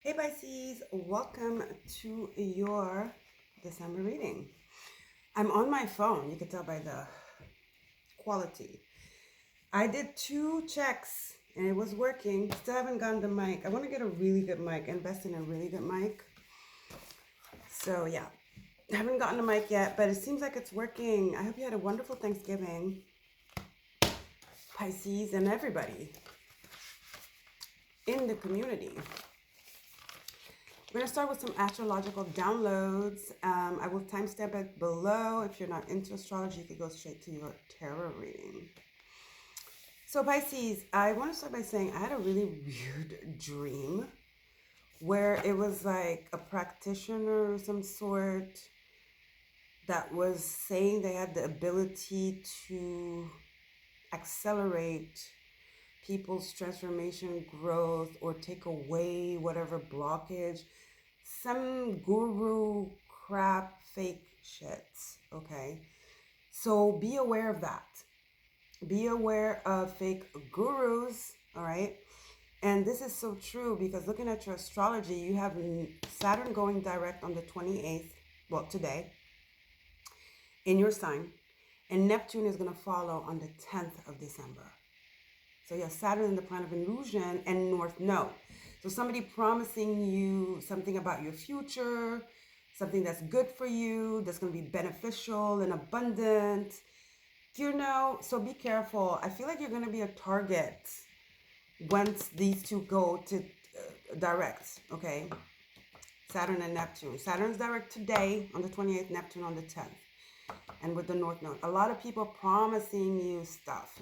Hey Pisces, welcome to your December reading. I'm on my phone, you can tell by the quality. I did 2 checks and it was working. Still haven't gotten the mic. I want to get a really good mic, invest in a really good mic. So yeah, I haven't gotten the mic yet, but it seems like it's working. I hope you had a wonderful Thanksgiving, Pisces, and everybody in the community. We're going to start with some astrological downloads. I will timestamp it below. If you're not into astrology, you could go straight to your tarot reading. So Pisces, I want to start by saying I had a really weird dream where it was like a practitioner of some sort that was saying they had the ability to accelerate people's transformation, growth, or take away whatever blockage. Some guru crap, fake shit, okay? So be aware of that. Be aware of fake gurus, all right? And this is so true because looking at your astrology, you have Saturn going direct on the 28th, well, today, in your sign, and Neptune is going to follow on the 10th of December. So you have Saturn in the planet of illusion and North Node. So somebody promising you something about your future, something that's good for you, that's going to be beneficial and abundant. So be careful. I feel like you're going to be a target once these two go to direct, okay? Saturn and Neptune. Saturn's direct today on the 28th, Neptune on the 10th. And with the North Node. A lot of people promising you stuff,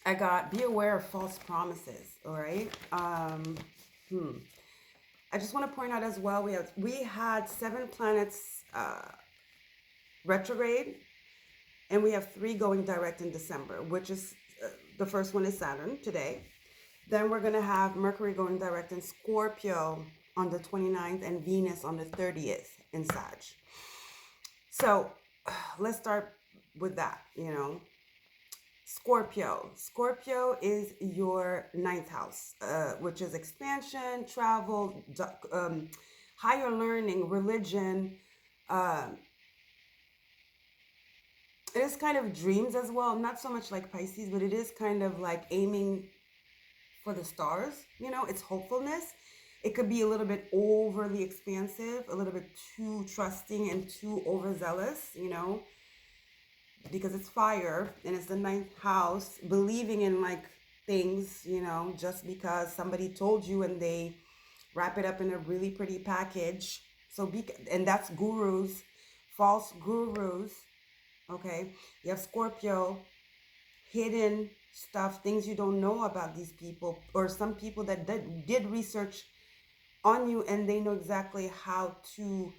I got, be aware of false promises, all right? I just want to point out as well, we had 7 planets retrograde, and we have 3 going direct in December, which is, the first one is Saturn today. Then we're going to have Mercury going direct in Scorpio on the 29th and Venus on the 30th in Sag. So let's start with that, Scorpio. Scorpio is your 9th house, which is expansion, travel, higher learning, religion. It is kind of dreams as well. Not so much like Pisces, but it is kind of like aiming for the stars. It's hopefulness. It could be a little bit overly expansive, a little bit too trusting and too overzealous, because it's fire and it's the 9th house, believing in like things, just because somebody told you and they wrap it up in a really pretty package. And that's gurus, false gurus, okay? You have Scorpio, hidden stuff, things you don't know about these people, or some people that did research on you and they know exactly how to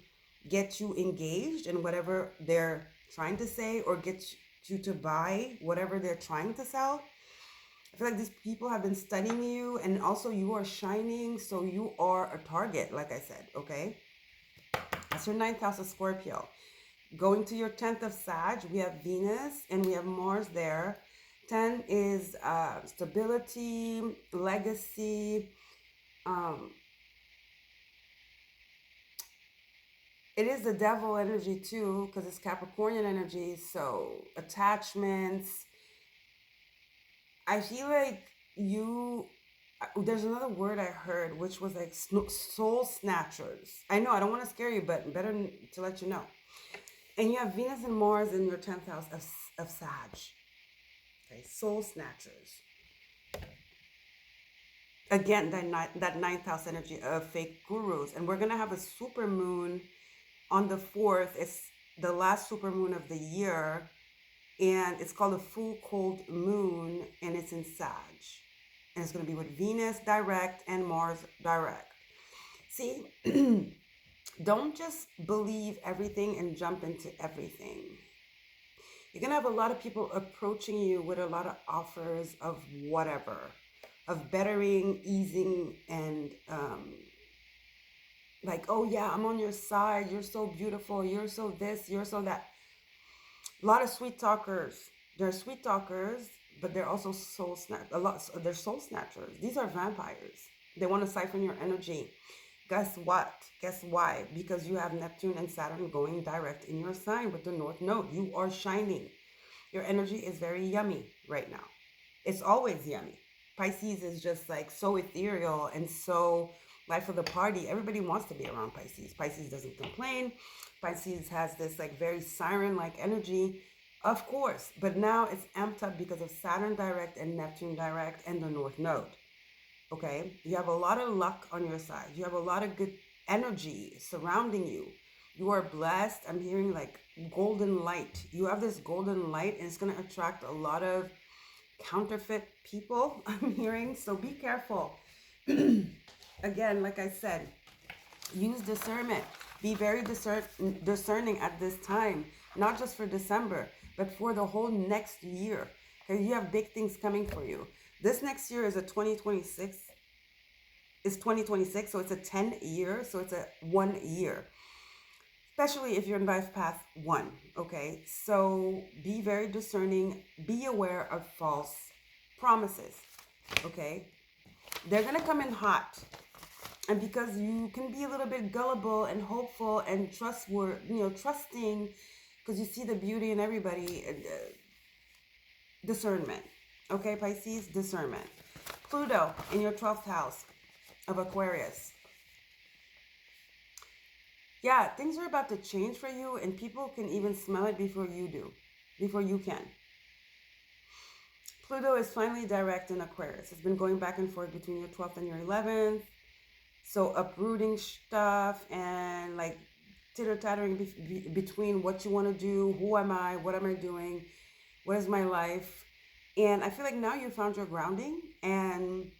get you engaged in whatever they're trying to say, or get you to buy whatever they're trying to sell. I feel like these people have been studying you, and also you are shining, so you are a target, like I said, okay? That's your 9th house of Scorpio. Going to your 10th of Sag, we have Venus and we have Mars there. 10 is stability, legacy. It is the devil energy too, because it's Capricornian energy. So attachments. I feel like there's another word I heard, which was like soul snatchers. I know, I don't want to scare you, but better to let you know. And you have Venus and Mars in your 10th house of Sag. Okay, soul snatchers. Again, that 9th house energy of fake gurus. And we're going to have a super moon on the 4th. It's the last super moon of the year, and it's called a full cold moon, and it's in Sag, and it's going to be with Venus direct and Mars direct. See, don't just believe everything and jump into everything. You're going to have a lot of people approaching you with a lot of offers of whatever, of bettering, easing, and like, oh yeah, I'm on your side, you're so beautiful, you're so this, you're so that. A lot of sweet talkers. They're sweet talkers, but they're also they're soul snatchers. These are vampires. They want to siphon your energy. Guess what? Guess why? Because you have Neptune and Saturn going direct in your sign with the North Node. You are shining. Your energy is very yummy right now. It's always yummy. Pisces is just like so ethereal and so life of the party. Everybody wants to be around Pisces. Pisces doesn't complain. Pisces has this like very siren-like energy, of course. But now it's amped up because of Saturn direct and Neptune direct and the North Node. Okay? You have a lot of luck on your side. You have a lot of good energy surrounding you. You are blessed. I'm hearing like golden light. You have this golden light and it's going to attract a lot of counterfeit people, I'm hearing. So be careful. Again, like I said, use discernment. Be very discerning at this time, not just for December, but for the whole next year. Okay, you have big things coming for you. This next year is a 2026. It's 2026, so it's a 10 year, so it's a 1 year. Especially if you're in life path 1, okay? So be very discerning. Be aware of false promises, okay? They're going to come in hot. And because you can be a little bit gullible and hopeful and trusting, because you see the beauty in everybody, discernment, okay, Pisces? Discernment. Pluto in your 12th house of Aquarius. Yeah, things are about to change for you, and people can even smell it before you do, before you can. Pluto is finally direct in Aquarius. It's been going back and forth between your 12th and your 11th. So uprooting stuff and like titter-tattering between what you want to do, who am I, what am I doing, what is my life. And I feel like now you found your grounding, and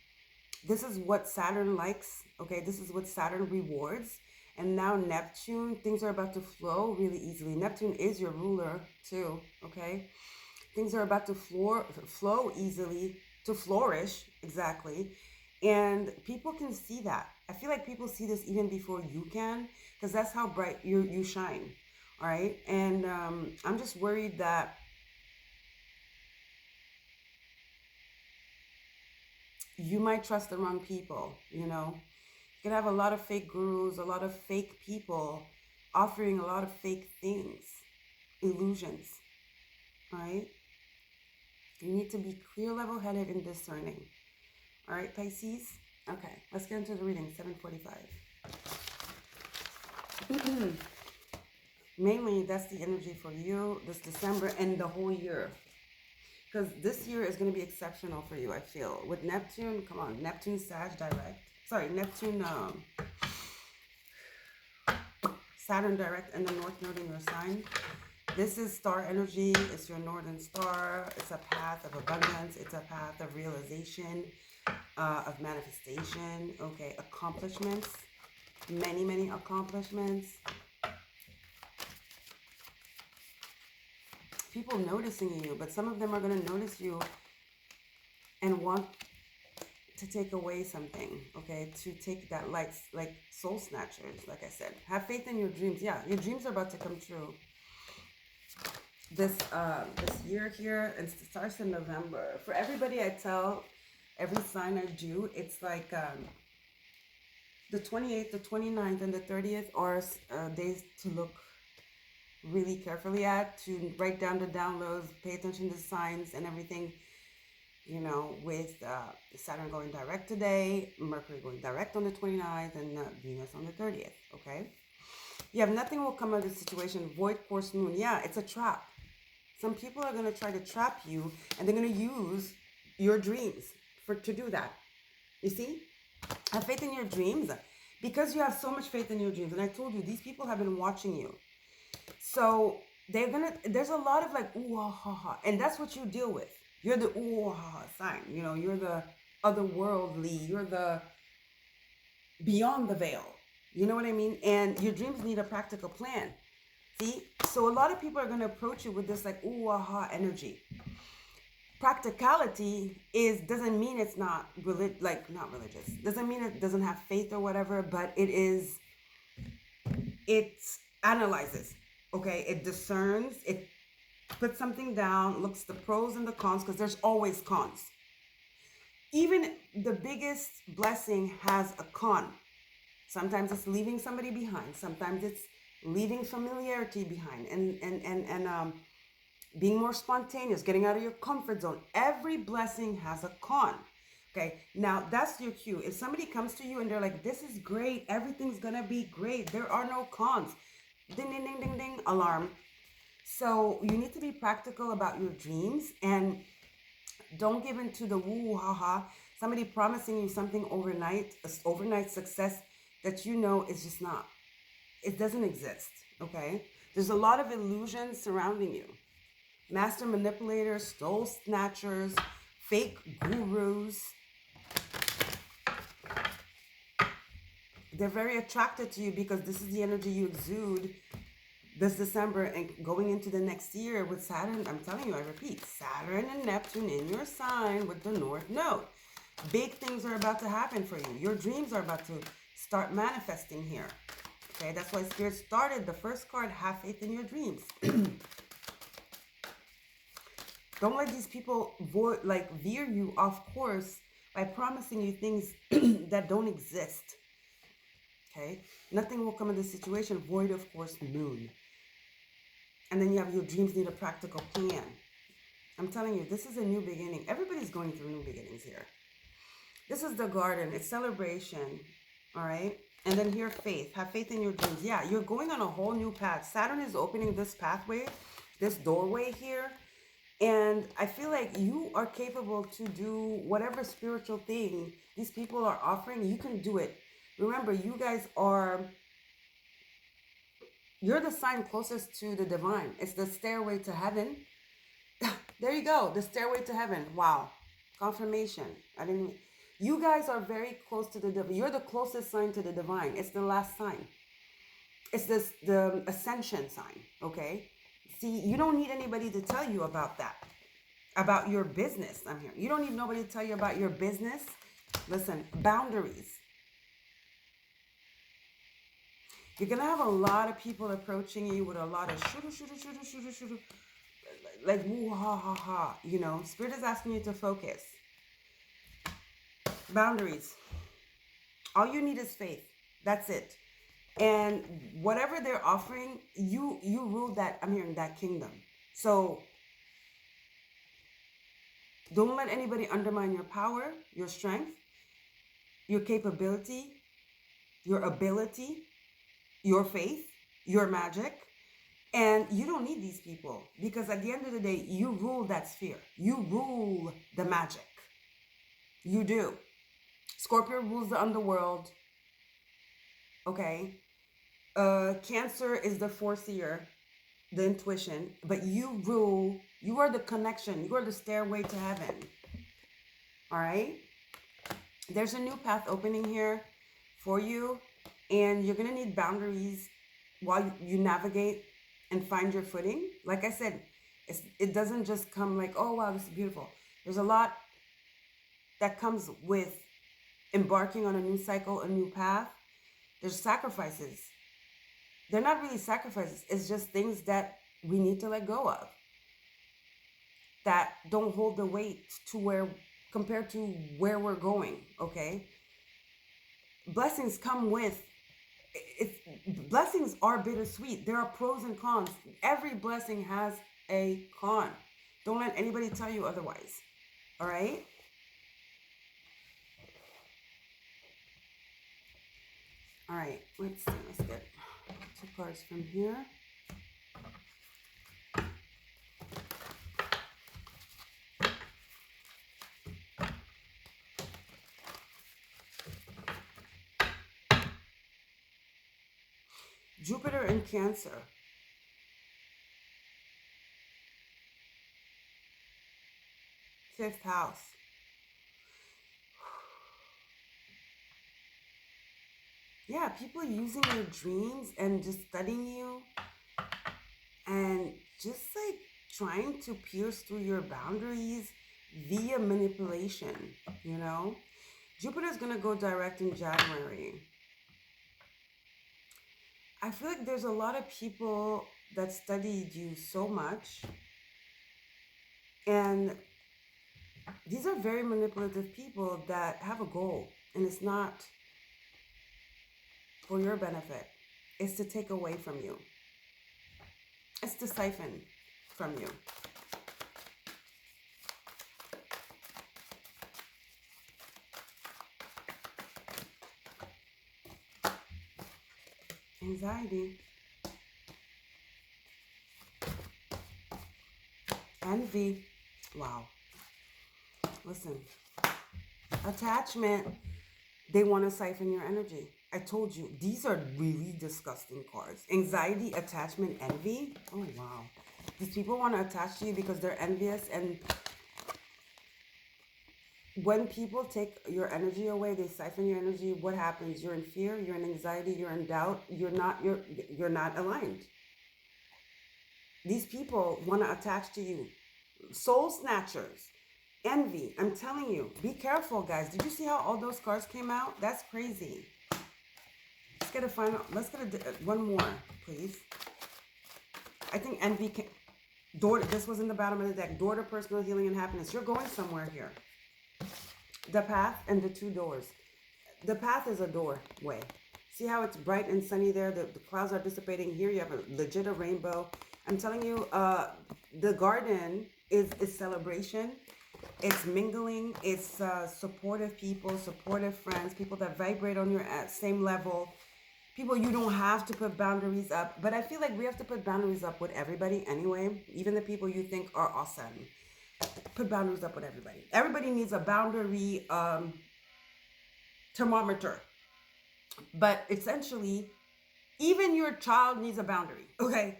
this is what Saturn likes, okay? This is what Saturn rewards. And now Neptune, things are about to flow really easily. Neptune is your ruler too, okay? Things are about to flow easily, to flourish, exactly. And people can see that. I feel like people see this even before you can, because that's how bright you shine, all right? And I'm just worried that you might trust the wrong people, you know? You can have a lot of fake gurus, a lot of fake people offering a lot of fake things, illusions, all right? You need to be clear, level-headed, and discerning. All right, Pisces? Okay, let's get into the reading, 7:45. Mainly, that's the energy for you this December and the whole year. Because this year is going to be exceptional for you, I feel. With Neptune, come on, Neptune Sag direct. Sorry, Neptune Saturn direct and the North Node in your sign. This is star energy. It's your northern star. It's a path of abundance. It's a path of realization, of manifestation. Okay, accomplishments. Many, many accomplishments. People noticing you, but some of them are going to notice you and want to take away something, okay? To take that light, like soul snatchers, like I said. Have faith in your dreams. Yeah, your dreams are about to come true. This year here, and it starts in November. For everybody I tell, every sign I do, it's like the 28th, the 29th, and the 30th are days to look really carefully at, to write down the downloads, pay attention to signs and everything, you know, with Saturn going direct today, Mercury going direct on the 29th, and Venus on the 30th, okay? You have nothing will come out of the situation. Void course moon. Yeah, it's a trap. Some people are going to try to trap you, and they're going to use your dreams to do that. You see? Have faith in your dreams. Because you have so much faith in your dreams, and I told you, these people have been watching you. So there's a lot of like, ooh, ha, ha, ha. And that's what you deal with. You're the ooh, ha, ha sign. You know, you're the otherworldly. You're the beyond the veil. You know what I mean? And your dreams need a practical plan. See? So a lot of people are going to approach you with this like, ooh, aha energy. Practicality doesn't mean it's not not religious. Doesn't mean it doesn't have faith or whatever, but it analyzes. Okay? It discerns, it Put something down, looks the pros and the cons, because there's always cons. Even the biggest blessing has a con. Sometimes it's leaving somebody behind. Sometimes it's leaving familiarity behind and being more spontaneous, getting out of your comfort zone. Every blessing has a con. Okay, now that's your cue. If somebody comes to you and they're like, this is great, everything's gonna be great, there are no cons. Ding, ding, ding, ding, ding, alarm. So you need to be practical about your dreams and don't give in to the woo ha ha. Somebody promising you something overnight, overnight success that you know is just not. It doesn't exist, okay? There's a lot of illusions surrounding you. Master manipulators, soul snatchers, fake gurus. They're very attracted to you because this is the energy you exude this December and going into the next year with Saturn. I'm telling you, I repeat, Saturn and Neptune in your sign with the North Node. Big things are about to happen for you. Your dreams are about to start manifesting here. Okay, that's why Spirit started the first card, have faith in your dreams. Don't let these people veer you off course by promising you things that don't exist. Okay, nothing will come in this situation. Void, of course, moon. And then you have your dreams need a practical plan. I'm telling you, this is a new beginning. Everybody's going through new beginnings here. This is the garden. It's celebration. All right. And then here, faith. Have faith in your dreams. Yeah, you're going on a whole new path. Saturn is opening this pathway, this doorway here. And I feel like you are capable to do whatever spiritual thing these people are offering. You can do it. Remember, you guys are... You're the sign closest to the divine. It's the stairway to heaven. There you go. The stairway to heaven. Wow. Confirmation. You guys are very close to the divine. You're the closest sign to the divine. It's the last sign. It's the ascension sign. Okay. See, you don't need anybody to tell you about that. About your business. I'm here. You don't need nobody to tell you about your business. Listen, boundaries. You're going to have a lot of people approaching you with a lot of shoo, like woo, ha, ha, ha. You know, Spirit is asking you to focus. Boundaries. All you need is faith. That's it. And whatever they're offering, you rule that, I'm hearing that kingdom. So don't let anybody undermine your power, your strength, your capability, your ability, your faith, your magic. And you don't need these people because at the end of the day, you rule that sphere. You rule the magic. You do. Scorpio rules the underworld. Okay. Cancer is the foreseer, the intuition, but you rule, you are the connection. You are the stairway to heaven. All right. There's a new path opening here for you. And you're going to need boundaries while you navigate and find your footing. Like I said, it doesn't just come like, oh, wow, this is beautiful. There's a lot that comes with embarking on a new cycle, a new path. There's sacrifices. They're not really sacrifices. It's just things that we need to let go of. That don't hold the weight to where, compared to where we're going, okay? Blessings come with... blessings are bittersweet. There are pros and cons. Every blessing has a con. Don't let anybody tell you otherwise. All right? All right. Let's see. Let's get 2 cards from here. Jupiter in Cancer. Fifth house. Yeah, people using your dreams and just studying you and just like trying to pierce through your boundaries via manipulation, you know? Jupiter's going to go direct in January. I feel like there's a lot of people that studied you so much And these are very manipulative people that have a goal, and it's not for your benefit. It's to take away from you. It's to siphon from you. Anxiety, envy. Wow. Listen, attachment, they want to siphon your energy. I told you, these are really disgusting cards. Anxiety, attachment, envy. Oh, wow. These people want to attach to you because they're envious. And when people take your energy away, they siphon your energy. What happens? You're in fear, you're in anxiety, you're in doubt. You're not aligned. These people want to attach to you. Soul snatchers, envy. I'm telling you, be careful, guys. Did you see how all those cards came out? That's crazy. Let's get a final. Let's get one more, please. I think envy can. Door. This was in the bottom of the deck. Door to personal healing and happiness. You're going somewhere here. The path and the two doors. The path is a doorway. See how it's bright and sunny there? The clouds are dissipating. Here you have a legit rainbow. I'm telling you, the garden is celebration. It's mingling. It's supportive people, supportive friends, people that vibrate on your same level. People you don't have to put boundaries up. But I feel like we have to put boundaries up with everybody anyway. Even the people you think are awesome. Put boundaries up with everybody. Everybody needs a boundary thermometer. But essentially, even your child needs a boundary. Okay?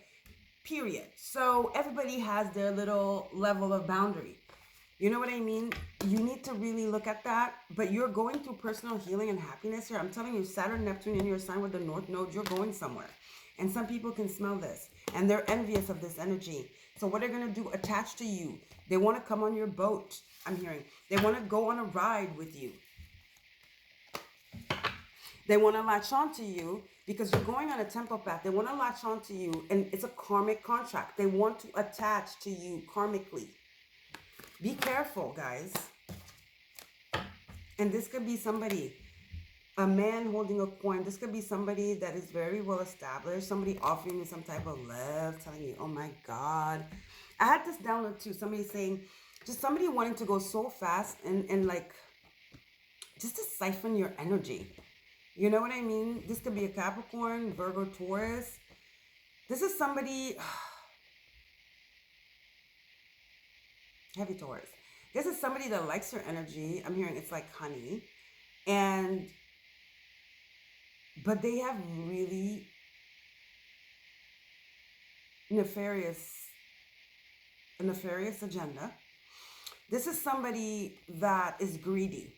Period. So everybody has their little level of boundary. You know what I mean? You need to really look at that. But you're going through personal healing and happiness here. I'm telling you, Saturn, Neptune in your sign with the North Node, you're going somewhere. And some people can smell this. And they're envious of this energy. So what they're going to do, attach to you. They want to come on your boat, I'm hearing. They want to go on a ride with you. They want to latch on to you because you're going on a temple path. They want to latch on to you, and it's a karmic contract. They want to attach to you karmically. Be careful, guys. And this could be somebody, a man holding a coin. This could be somebody that is very well established. Somebody offering you some type of love, telling you, oh my God. I had this download too. Somebody saying, just somebody wanting to go so fast and like, just to siphon your energy. You know what I mean? This could be a Capricorn, Virgo, Taurus. This is somebody, heavy Taurus. This is somebody that likes your energy. I'm hearing it's like honey. But they have really nefarious agenda. This is somebody that is greedy.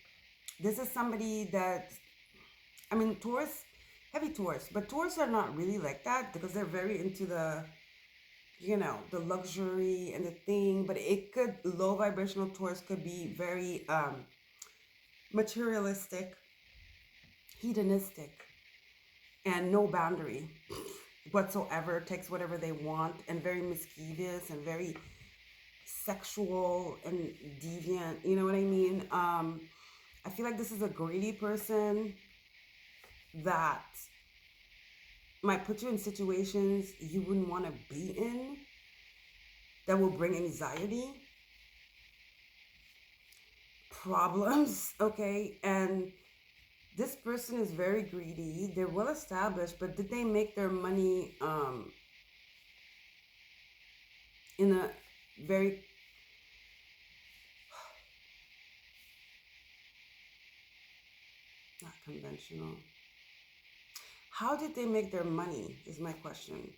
This is somebody that, I mean, Taurus, heavy Taurus, but Taurus are not really like that because they're very into the, you know, the luxury and the thing. But it could, low vibrational Taurus could be very materialistic, hedonistic, and no boundary whatsoever, takes whatever they want, and very mischievous and very sexual and deviant. You know what I mean? I feel like this is a greedy person that might put you in situations you wouldn't want to be in, that will bring anxiety, problems, okay? And this person is very greedy. They're well established, but did they make their money in a very not conventional? How did they make their money is my question.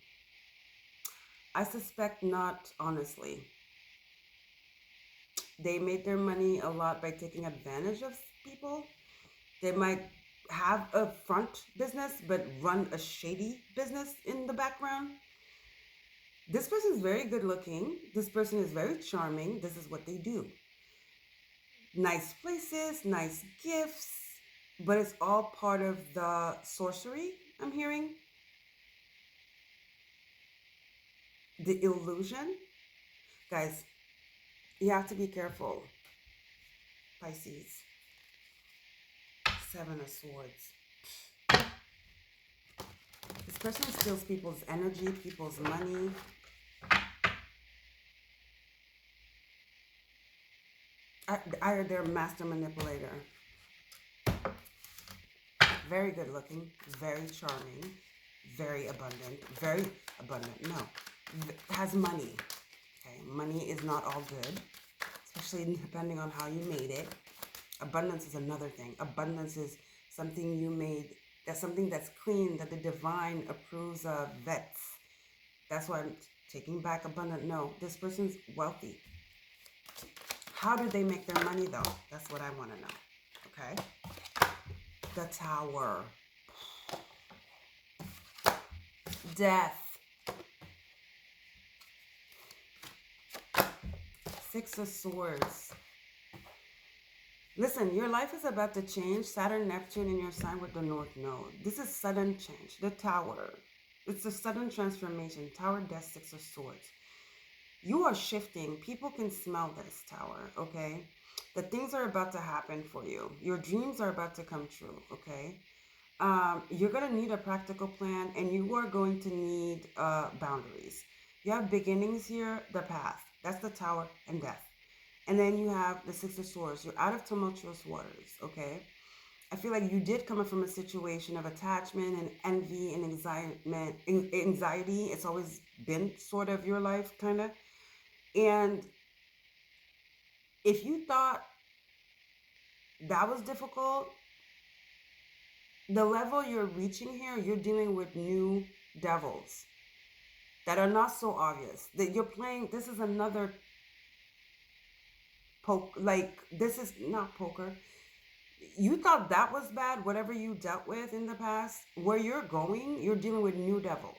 I suspect not honestly. They made their money a lot by taking advantage of people. They might have a front business, but run a shady business in the background. This person is very good looking. This person is very charming. This is what they do. Nice places, nice gifts, but it's all part of the sorcery, I'm hearing. The illusion. Guys, You have to be careful, Pisces. Seven of Swords. This person steals people's energy, people's money. They're a master manipulator. Very good looking, very charming, very abundant, no, has money. Okay, money is not all good, especially depending on how you made it. Abundance is another thing. Abundance is something you made, that's something that's clean, that the divine approves of, vets. That's why I'm taking back abundant. No, this person's wealthy. How do they make their money though? That's what I want to know. Okay. The Tower. Death. Six of Swords. Listen, your life is about to change. Saturn, Neptune in your sign with the North Node. This is sudden change. The Tower. It's a sudden transformation. Tower, Death, Six of Swords. You are shifting. People can smell this, Tower, okay? That things are about to happen for you. Your dreams are about to come true, okay? You're going to need a practical plan, and you are going to need boundaries. You have beginnings here, the path. That's the Tower and Death. And then you have the Six of Swords. You're out of tumultuous waters, okay? I feel like you did come from a situation of attachment and envy and anxiety. It's always been sort of your life, kind of. And if you thought that was difficult, the level you're reaching here, you're dealing with new devils that are not so obvious. That you're playing, this is another this is not poker. You thought that was bad, whatever you dealt with in the past. Where you're going, you're dealing with new devils.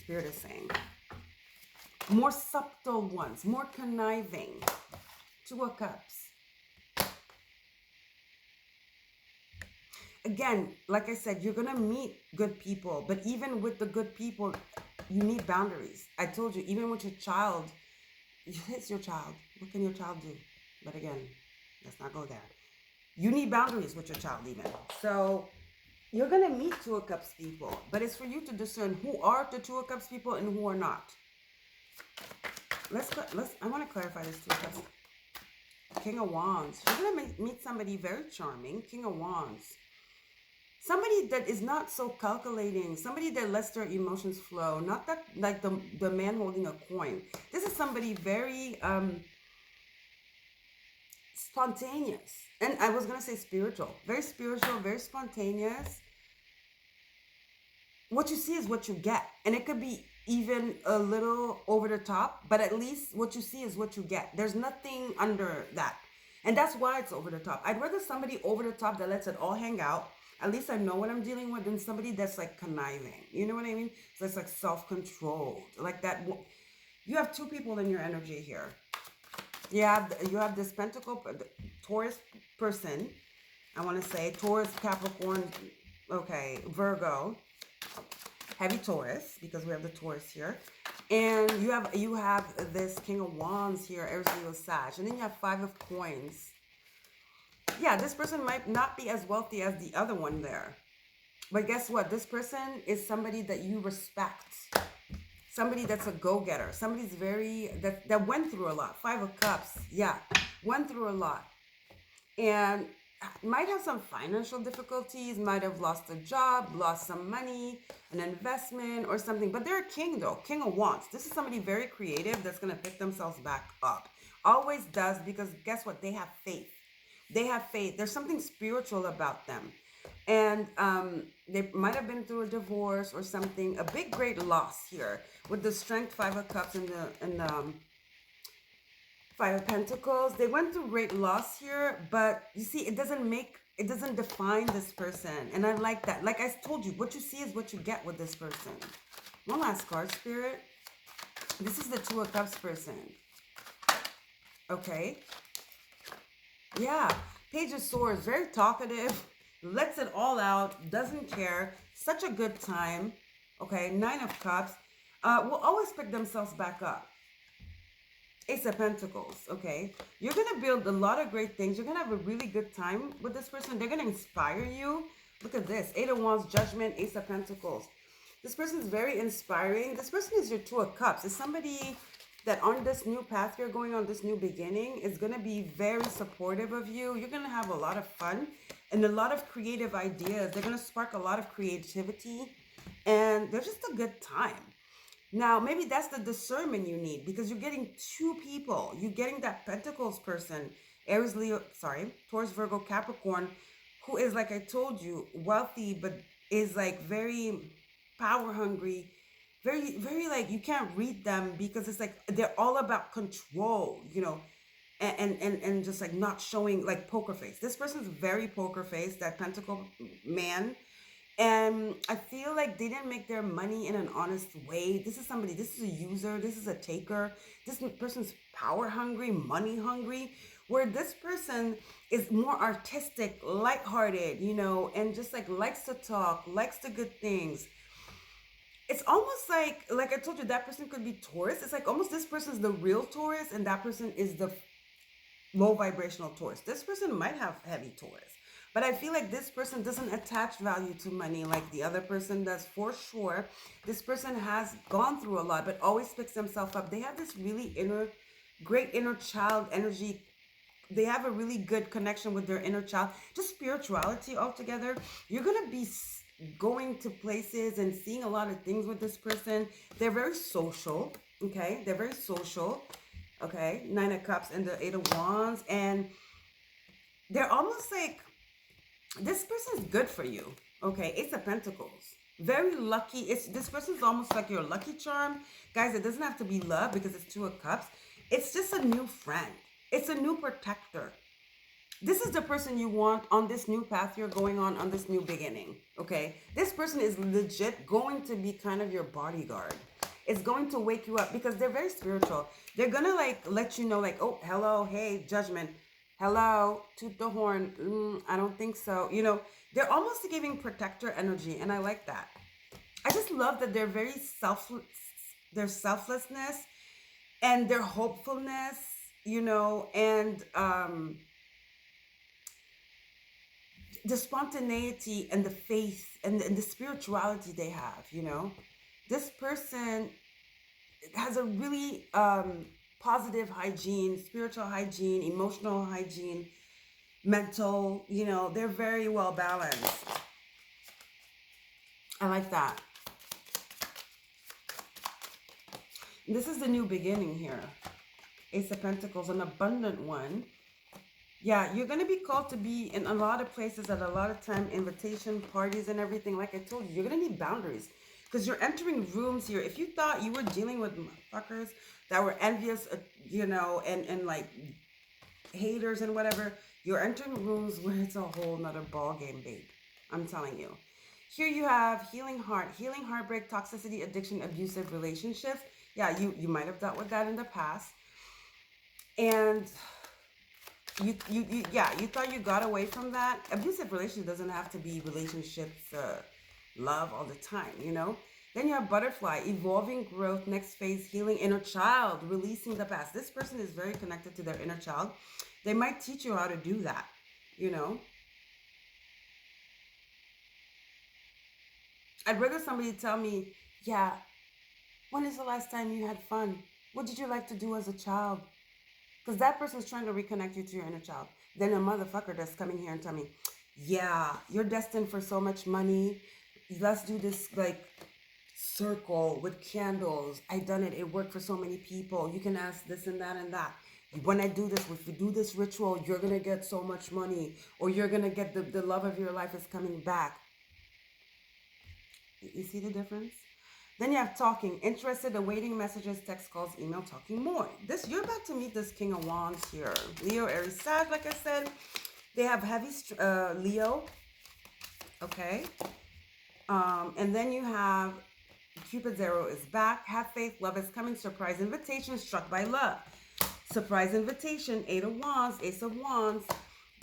Spirit is saying. More subtle ones, more conniving. Two of Cups. Again, like I said, you're going to meet good people. But even with the good people, you need boundaries. I told you, even with your child, it's your child. What can your child do? But again, let's not go there. You need boundaries with your child even. So you're going to meet Two of Cups people. But it's for you to discern who are the Two of Cups people and who are not. I want to clarify this Two of Cups. King of Wands. You're going to meet somebody very charming. King of Wands. Somebody that is not so calculating. Somebody that lets their emotions flow. Not that like the man holding a coin. This is somebody very spontaneous. And I was going to say spiritual. Very spiritual, very spontaneous. What you see is what you get. And it could be even a little over the top, but at least what you see is what you get. There's nothing under that. And that's why it's over the top. I'd rather somebody over the top that lets it all hang out. At least I know what I'm dealing with, than somebody that's like conniving. You know what I mean? So it's like self-controlled. Like that. You have two people in your energy here. You have this Pentacle, Taurus person. I want to say Taurus, Capricorn, okay, Virgo. Heavy Taurus, because we have the Taurus here. And you have this King of Wands here, Aries, Leo, Sag. And then you have Five of Coins. Yeah, this person might not be as wealthy as the other one there. But guess what? This person is somebody that you respect. Somebody that's a go-getter. Somebody's that went through a lot. Five of Cups. Yeah, went through a lot. And might have some financial difficulties, might have lost a job, lost some money, an investment or something. But they're a king though, King of Wands. This is somebody very creative that's going to pick themselves back up. Always does, because guess what? They have faith. They have faith. There's something spiritual about them. And they might have been through a divorce or something. A big, great loss here with the Strength, Five of Cups, and the Five of Pentacles. They went through great loss here, but you see, it doesn't define this person. And I like that. Like I told you, what you see is what you get with this person. One last card, Spirit. This is the Two of Cups person. Okay. Yeah. Page of Swords, very talkative, lets it all out, doesn't care. Such a good time. Okay. Nine of Cups. Will always pick themselves back up. Ace of Pentacles, okay? You're going to build a lot of great things. You're going to have a really good time with this person. They're going to inspire you. Look at this. Eight of Wands, Judgment, Ace of Pentacles. This person is very inspiring. This person is your Two of Cups. It's somebody that on this new path you're going on, this new beginning, is going to be very supportive of you. You're going to have a lot of fun and a lot of creative ideas. They're going to spark a lot of creativity. And they're just a good time. Now, maybe that's the discernment you need because you're getting two people. You're getting that Pentacles person, Aries, Leo, sorry, Taurus, Virgo, Capricorn, who is, like I told you, wealthy, but is like very power hungry, very, very like you can't read them because it's like they're all about control, you know, and just like not showing like poker face. This person's very poker face, that Pentacle man. And I feel like they didn't make their money in an honest way. This is somebody, this is a user, this is a taker. This person's power hungry, money hungry, where this person is more artistic, lighthearted, you know, and just like likes to talk, likes the good things. It's almost like I told you, that person could be Taurus. It's like almost this person's the real Taurus and that person is the low vibrational Taurus. This person might have heavy Taurus. But I feel like this person doesn't attach value to money like the other person does, for sure. This person has gone through a lot, but always picks themselves up. They have this really great inner child energy. They have a really good connection with their inner child. Just spirituality altogether. You're going to be going to places and seeing a lot of things with this person. They're very social, okay? They're very social, okay? Nine of Cups and the Eight of Wands. And they're almost like, this person's good for you, okay? Ace of Pentacles. Very lucky. This person's almost like your lucky charm. Guys, it doesn't have to be love because it's Two of Cups. It's just a new friend. It's a new protector. This is the person you want on this new path you're going on this new beginning, okay? This person is legit going to be kind of your bodyguard. It's going to wake you up because they're very spiritual. They're going to like let you know like, oh, hello, hey, Judgment. Hello, toot the horn. I don't think so. You know, they're almost giving protector energy, and I like that. I just love that they're very their selflessness and their hopefulness, you know, and the spontaneity and the faith and the spirituality they have, you know. This person has a really positive hygiene, spiritual hygiene, emotional hygiene, mental, you know, they're very well balanced. I like that. This is the new beginning here. Ace of Pentacles, an abundant one. Yeah, you're going to be called to be in a lot of places at a lot of time, invitation, parties and everything. Like I told you, you're going to need boundaries. Because you're entering rooms here. If you thought you were dealing with motherfuckers that were envious, you know, and like haters and whatever, you're entering rooms where it's a whole nother ball game, babe. I'm telling you. Here you have healing heart, healing heartbreak, toxicity, addiction, abusive relationships. Yeah, you might have dealt with that in the past. And you thought you got away from that. Abusive relationship doesn't have to be relationships, love all the time, you know. Then you have butterfly, evolving growth, next phase, healing inner child, releasing the past. This person is very connected to their inner child. They might teach you how to do that, you know. I'd rather somebody tell me, yeah, when is the last time you had fun? What did you like to do as a child? Because that person's trying to reconnect you to your inner child. Then a motherfucker that's coming here and tell me, yeah, you're destined for so much money. Let's do this like circle with candles. I done it. It worked for so many people. You can ask this and that and that. When I do this, if you do this ritual, you're going to get so much money. Or you're going to get the love of your life is coming back. You see the difference? Then you have talking, interested, awaiting messages, text calls, email, talking more. You're about to meet this King of Wands here. Leo, Aries, Sag, like I said. They have heavy Leo. Okay. And then you have Cupid's arrow is back. Have faith, love is coming. Surprise invitation, struck by love. Surprise invitation, Eight of Wands, Ace of Wands,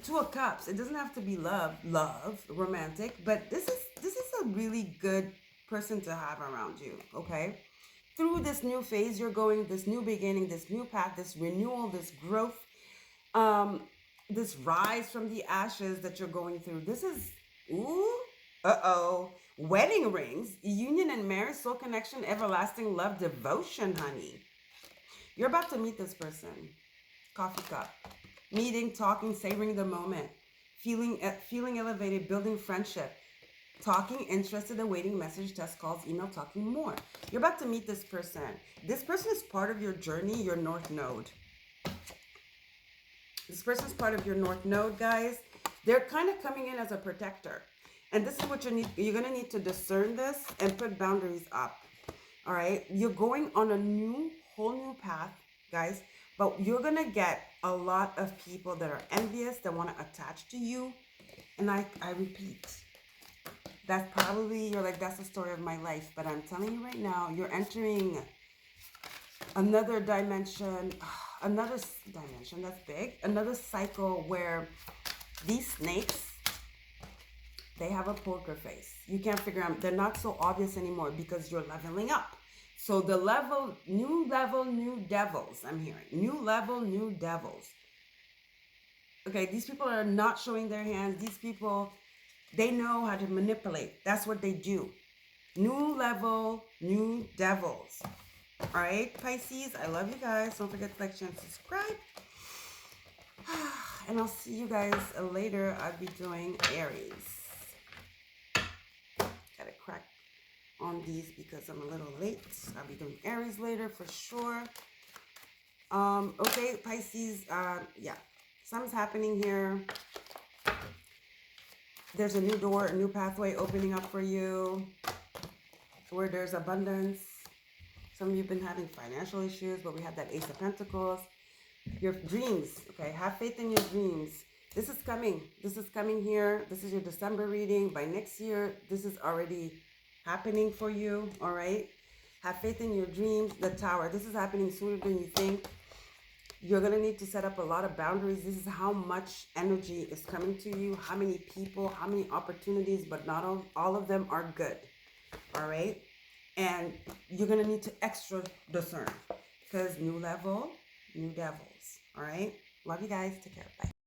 Two of Cups. It doesn't have to be love, romantic, but this is a really good person to have around you, okay? through this new phase you're going, this new beginning, this new path, this renewal, this growth, this rise from the ashes that you're going through. This is, ooh, wedding rings, union and marriage, soul connection, everlasting love, devotion, honey. You're about to meet this person. Coffee cup. Meeting, talking, savoring the moment. Feeling elevated, building friendship. Talking, interested, awaiting message, test calls, email, talking more. You're about to meet this person. This person is part of your journey, your North Node. This person's part of your North Node, guys. They're kind of coming in as a protector. And this is what you need. You're going to need to discern this and put boundaries up. All right? You're going on a whole new path, guys. But you're going to get a lot of people that are envious, that want to attach to you. And I repeat, that's probably, you're like, that's the story of my life. But I'm telling you right now, you're entering another dimension, that's big, another cycle where these snakes, they have a poker face. You can't figure out, they're not so obvious anymore because you're leveling up. So the new level, new devils, I'm hearing. New level, new devils. Okay, these people are not showing their hands. These people, they know how to manipulate. That's what they do. New level, new devils. All right, Pisces, I love you guys. Don't forget to like, share, and subscribe. And I'll see you guys later. I'll be doing Aries. Gotta crack on these because I'm a little late. I'll be doing Aries later for sure. Okay, Pisces, yeah. Something's happening here. There's a new door, a new pathway opening up for you where there's abundance. Some of you have been having financial issues, but we have that Ace of Pentacles. Your dreams, okay? Have faith in your dreams. This is coming. This is coming here. This is your December reading. By next year, this is already happening for you, all right? Have faith in your dreams. The Tower. This is happening sooner than you think. You're going to need to set up a lot of boundaries. This is how much energy is coming to you, how many people, how many opportunities, but not all of them are good, all right? And you're going to need to extra discern because new level, new devils, all right? Love you guys. Take care. Bye.